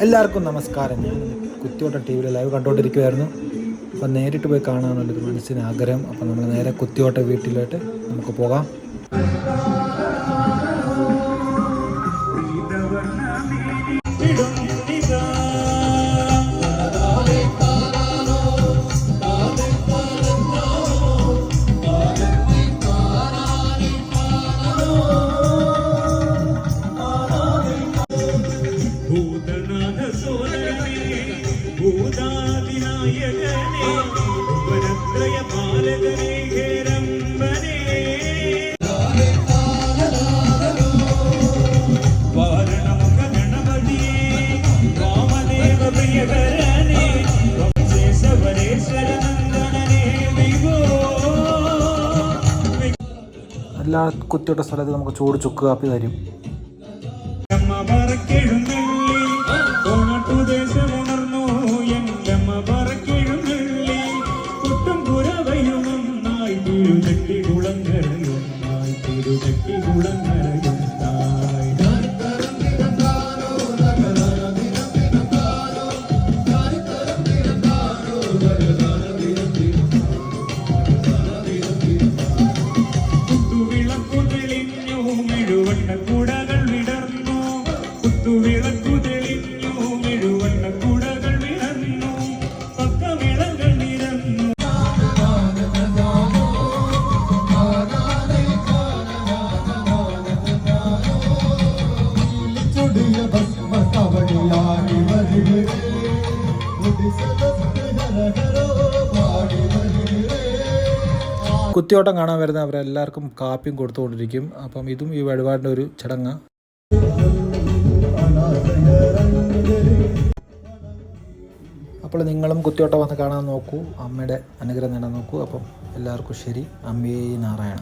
എല്ലാവർക്കും നമസ്കാരം. ഞാൻ കുത്തിയോട്ടം ടി വിയിൽ ലൈവ് കണ്ടുകൊണ്ടിരിക്കുമായിരുന്നു. അപ്പം നേരിട്ട് പോയി കാണാനുള്ളൊരു മനസ്സിന് ആഗ്രഹം. അപ്പം നമ്മൾ നേരെ കുത്തിയോട്ട വീട്ടിലോട്ട് നമുക്ക് പോകാം. എല്ലാ കുത്തിയോട്ട സ്ഥലത്ത് നമുക്ക് ചൂട് ചുക്ക് കാപ്പി തരും. കുത്തിയോട്ടം കാണാൻ വരുന്ന അവരെല്ലാവർക്കും കാപ്പിയും കൊടുത്തുകൊണ്ടിരിക്കും. അപ്പം ഇതും ഈ വഴിപാടിൻ്റെ ഒരു ചടങ്ങ്. അപ്പോൾ നിങ്ങളും കുത്തിയോട്ടം വന്ന് കാണാൻ നോക്കൂ, അമ്മയുടെ അനുഗ്രഹം നേടാൻ നോക്കൂ. അപ്പം എല്ലാവർക്കും ശരി. അമ്മേ നാരായണ.